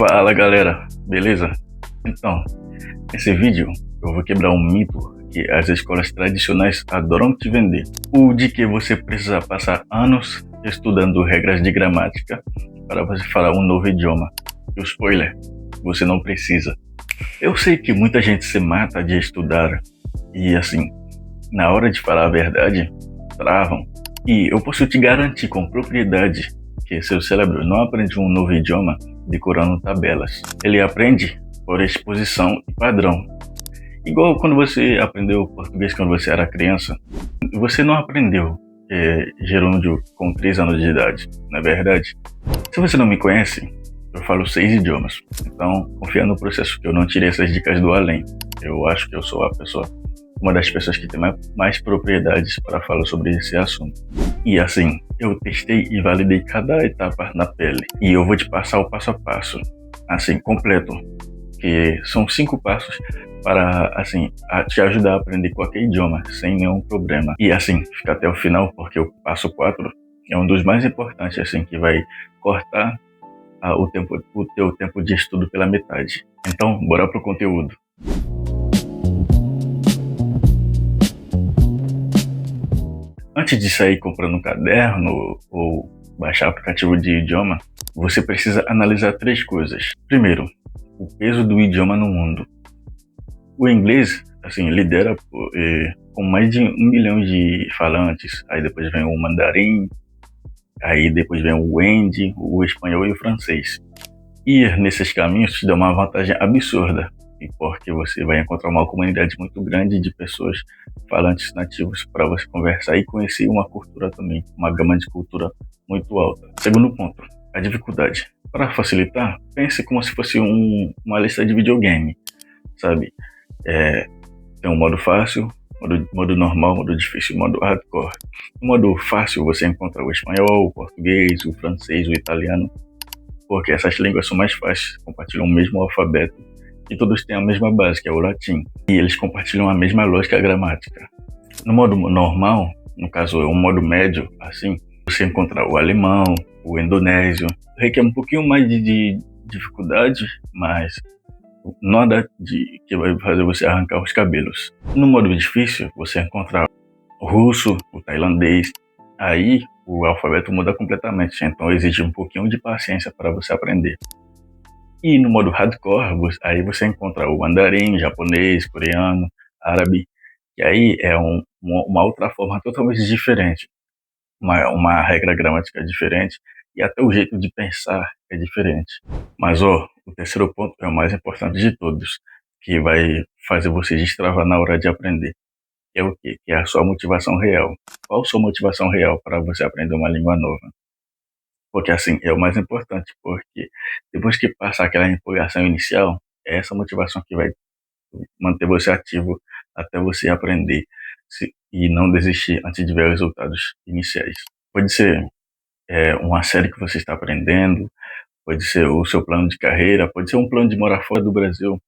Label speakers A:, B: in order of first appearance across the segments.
A: Fala galera, beleza? Então, nesse vídeo eu vou quebrar um mito que as escolas tradicionais adoram te vender. O de que você precisa passar anos estudando regras de gramática para você falar um novo idioma. E o spoiler, você não precisa. Eu sei que muita gente se mata de estudar e assim, na hora de falar a verdade, travam. E eu posso te garantir com propriedade que seu cérebro não aprende um novo idioma decorando tabelas. Ele aprende por exposição e padrão. Igual quando você aprendeu português quando você era criança, você não aprendeu gerúndio com 3 anos de idade, não é verdade? Se você não me conhece, eu falo 6 idiomas, então confia no processo que eu não tirei essas dicas do além. Eu acho que eu sou uma das pessoas que tem mais propriedades para falar sobre esse assunto. E assim, eu testei e validei cada etapa na pele. E eu vou te passar o passo a passo, assim, completo. Que são 5 passos para, assim, te ajudar a aprender qualquer idioma, sem nenhum problema. E assim, fica até o final, porque o passo 4 é um dos mais importantes, assim, que vai cortar o teu tempo de estudo pela metade. Então, bora pro conteúdo. Antes de sair comprando um caderno ou baixar aplicativo de idioma, você precisa analisar 3 coisas. Primeiro, o peso do idioma no mundo. O inglês, assim, lidera com mais de 1 milhão de falantes. Aí depois vem o mandarim, aí depois vem o hindi, o espanhol e o francês. Ir nesses caminhos te dá uma vantagem absurda, porque você vai encontrar uma comunidade muito grande de pessoas falantes nativos para você conversar e conhecer uma cultura também, uma gama de cultura muito alta. Segundo ponto, a dificuldade. Para facilitar, pense como se fosse uma lista de videogame, sabe? Tem um modo fácil, modo normal, modo difícil e modo hardcore. No modo fácil você encontra o espanhol, o português, o francês, o italiano, porque essas línguas são mais fáceis, compartilham o mesmo alfabeto e todos têm a mesma base, que é o latim, e eles compartilham a mesma lógica gramática. No modo normal, no caso é um modo médio, assim, você encontra o alemão, o indonésio, requer um pouquinho mais de dificuldade, mas nada que vai fazer você arrancar os cabelos. No modo difícil, você encontra o russo, o tailandês, aí o alfabeto muda completamente, então exige um pouquinho de paciência para você aprender. E no modo hardcore, aí você encontra o mandarim, japonês, coreano, árabe, e aí é uma outra forma totalmente diferente, uma regra gramática diferente, e até o jeito de pensar é diferente. Mas o terceiro ponto é o mais importante de todos, que vai fazer você destravar na hora de aprender. É o quê? Que é a sua motivação real. Qual a sua motivação real para você aprender uma língua nova? Porque assim, é o mais importante, porque depois que passar aquela empolgação inicial, é essa motivação que vai manter você ativo até você aprender e não desistir antes de ver os resultados iniciais. Pode ser uma série que você está aprendendo, pode ser o seu plano de carreira, pode ser um plano de morar fora do Brasil.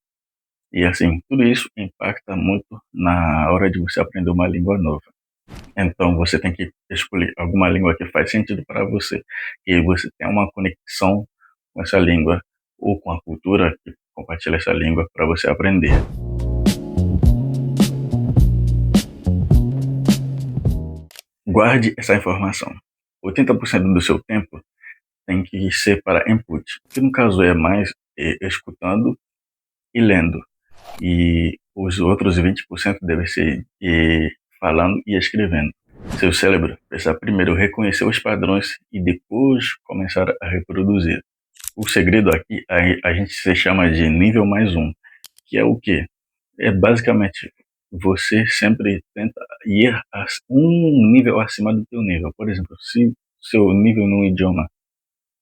A: E assim, tudo isso impacta muito na hora de você aprender uma língua nova. Então você tem que escolher alguma língua que faz sentido para você, e você tem uma conexão com essa língua ou com a cultura que compartilha essa língua para você aprender. Guarde essa informação. 80% do seu tempo tem que ser para input, que no caso é mais escutando e lendo. E os outros 20% devem ser falando e escrevendo. Seu cérebro precisa primeiro reconhecer os padrões e depois começar a reproduzir. O segredo aqui a gente se chama de nível mais um, que é o quê? É basicamente você sempre tenta ir um nível acima do teu nível. Por exemplo, se seu nível no idioma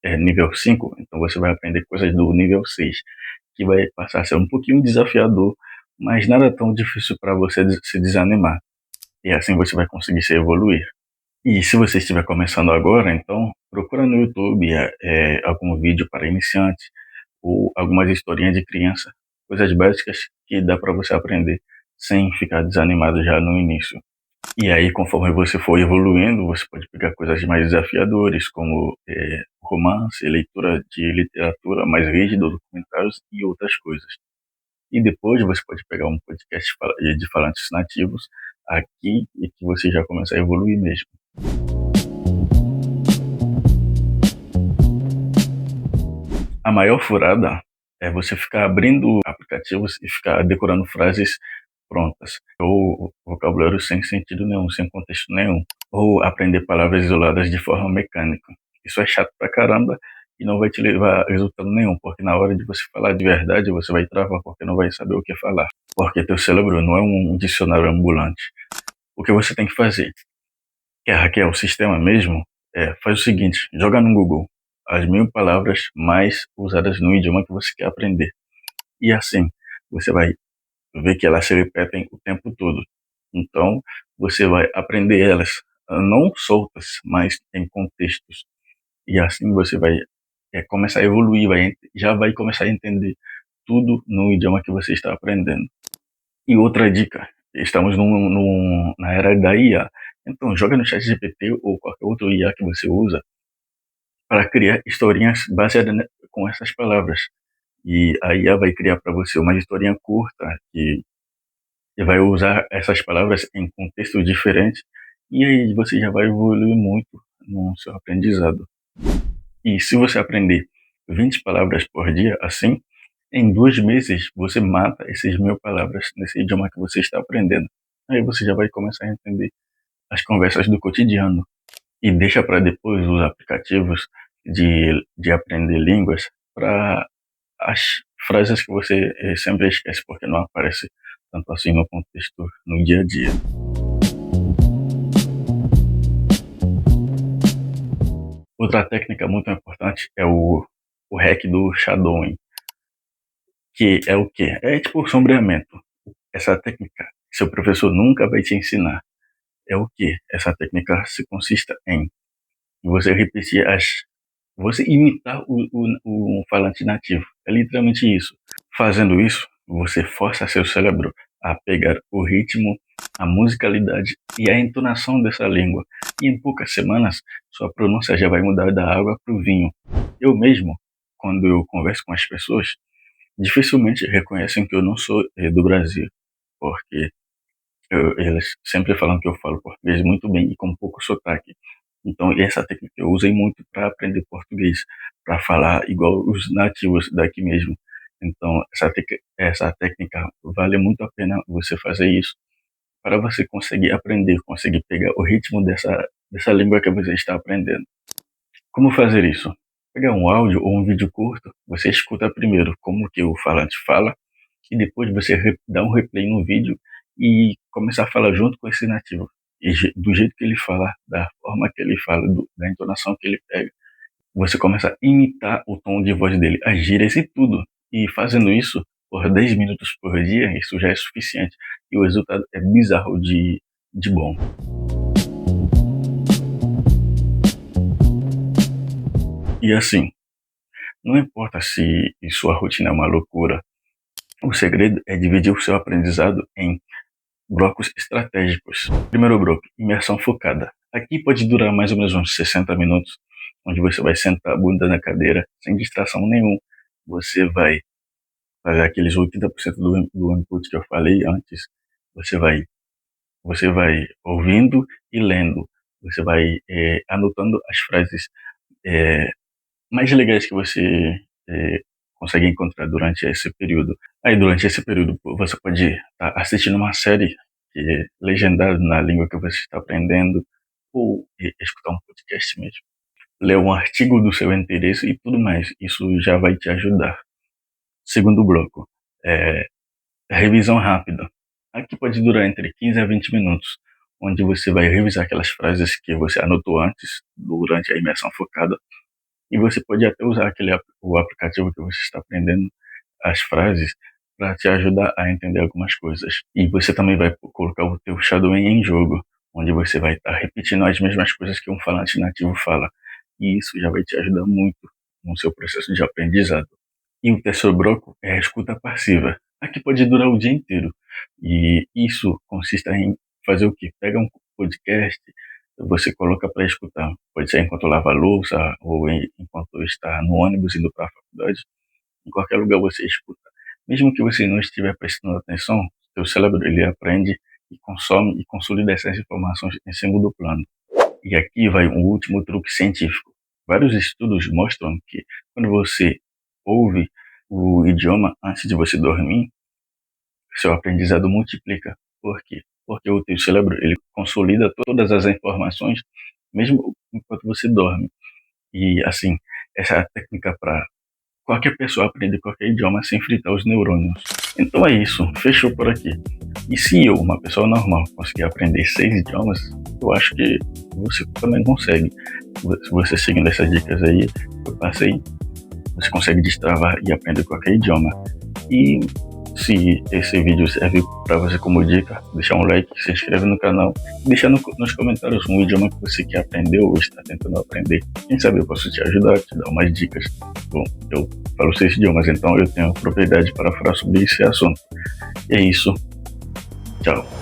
A: é nível 5, então você vai aprender coisas do nível 6, que vai passar a ser um pouquinho desafiador, mas nada tão difícil para você se desanimar. E assim você vai conseguir se evoluir. E se você estiver começando agora, então procura no YouTube algum vídeo para iniciantes ou algumas historinhas de criança, coisas básicas que dá para você aprender sem ficar desanimado já no início. E aí, conforme você for evoluindo, você pode pegar coisas mais desafiadoras, como romance, leitura de literatura mais rígida, documentários e outras coisas. E depois você pode pegar um podcast de falantes nativos aqui e que você já começa a evoluir mesmo. A maior furada é você ficar abrindo aplicativos e ficar decorando frases prontas, ou vocabulário sem sentido nenhum, sem contexto nenhum, ou aprender palavras isoladas de forma mecânica. Isso é chato pra caramba e não vai te levar a resultado nenhum, porque na hora de você falar de verdade, você vai travar, porque não vai saber o que falar, porque teu cérebro não é um dicionário ambulante. O que você tem que fazer? Quer hackear o sistema mesmo? Faz o seguinte, joga no Google as 1000 palavras mais usadas no idioma que você quer aprender. E assim, você vai ver que elas se repetem o tempo todo. Então, você vai aprender elas não soltas, mas em contextos. E assim você vai começar a evoluir, já vai começar a entender tudo no idioma que você está aprendendo. E outra dica, estamos na era da IA. Então, joga no ChatGPT ou qualquer outro IA que você usa para criar historinhas baseadas com essas palavras. E a IA vai criar para você uma historinha curta que vai usar essas palavras em contextos diferentes e aí você já vai evoluir muito no seu aprendizado. E se você aprender 20 palavras por dia, assim, em 2 meses você mata essas 1000 palavras nesse idioma que você está aprendendo. Aí você já vai começar a entender as conversas do cotidiano e deixa para depois os aplicativos de aprender línguas para as frases que você sempre esquece porque não aparece tanto assim no contexto no dia a dia. Outra técnica muito importante é o hack do shadowing, que é o quê? É tipo sombreamento. Essa técnica seu professor nunca vai te ensinar. É o quê? Essa técnica se consiste em você repetir você imitar o falante nativo. É literalmente isso. Fazendo isso, você força seu cérebro a pegar o ritmo, a musicalidade e a entonação dessa língua. E em poucas semanas, sua pronúncia já vai mudar da água para o vinho. Eu mesmo, quando eu converso com as pessoas, dificilmente reconhecem que eu não sou do Brasil, porque eles sempre falam que eu falo português muito bem e com pouco sotaque. Então, essa técnica eu usei muito para aprender português, para falar igual os nativos daqui mesmo. Então, essa técnica vale muito a pena você fazer isso para você conseguir aprender, conseguir pegar o ritmo dessa língua que você está aprendendo. Como fazer isso? Pegar um áudio ou um vídeo curto, você escuta primeiro como que o falante fala e depois você dá um replay no vídeo e começar a falar junto com esse nativo. E do jeito que ele fala, da forma que ele fala, da entonação que ele pega. Você começa a imitar o tom de voz dele, as gírias e tudo. E fazendo isso por 10 minutos por dia, isso já é suficiente. E o resultado é bizarro de bom. E assim, não importa se sua rotina é uma loucura, o segredo é dividir o seu aprendizado em blocos estratégicos. Primeiro bloco, imersão focada. Aqui pode durar mais ou menos uns 60 minutos, onde você vai sentar a bunda na cadeira, sem distração nenhuma. Você vai fazer aqueles 80% do input que eu falei antes. Você vai, você vai ouvindo e lendo. Você vai anotando as frases é, mais legais que você consegue encontrar durante esse período. Aí, durante esse período, você pode estar assistindo uma série legendada na língua que você está aprendendo, ou escutar um podcast mesmo. Ler um artigo do seu interesse e tudo mais. Isso já vai te ajudar. Segundo bloco, é, revisão rápida. Aqui pode durar entre 15 a 20 minutos, onde você vai revisar aquelas frases que você anotou antes, durante a imersão focada, e você pode até usar o aplicativo que você está aprendendo as frases para te ajudar a entender algumas coisas. E você também vai colocar o teu shadowing em jogo, onde você vai estar repetindo as mesmas coisas que um falante nativo fala. E isso já vai te ajudar muito no seu processo de aprendizado. E o terceiro bloco é a escuta passiva. Aqui pode durar o dia inteiro. E isso consiste em fazer o quê? Pega um podcast, você coloca para escutar. Pode ser enquanto lava a louça ou enquanto está no ônibus indo para a faculdade. Em qualquer lugar você escuta. Mesmo que você não estiver prestando atenção, seu cérebro ele aprende e consome e consolida essas informações em segundo plano. E aqui vai um último truque científico. Vários estudos mostram que quando você ouve o idioma antes de você dormir, seu aprendizado multiplica. Por quê? Porque o teu cérebro ele consolida todas as informações mesmo enquanto você dorme. E assim, essa é a técnica para qualquer pessoa aprender qualquer idioma sem fritar os neurônios. Então é isso, fechou por aqui. E se eu, uma pessoa normal, conseguir aprender 6 idiomas, eu acho que você também consegue. Se você seguindo essas dicas aí, eu passei, você consegue destravar e aprender qualquer idioma. E se esse vídeo serve para você como dica, deixa um like, se inscreve no canal, deixa nos comentários um idioma que você quer aprender ou está tentando aprender. Quem sabe eu posso te ajudar, te dar umas dicas. Bom, eu falo 6 idiomas, então eu tenho propriedade para falar sobre esse assunto. E é isso. Tchau.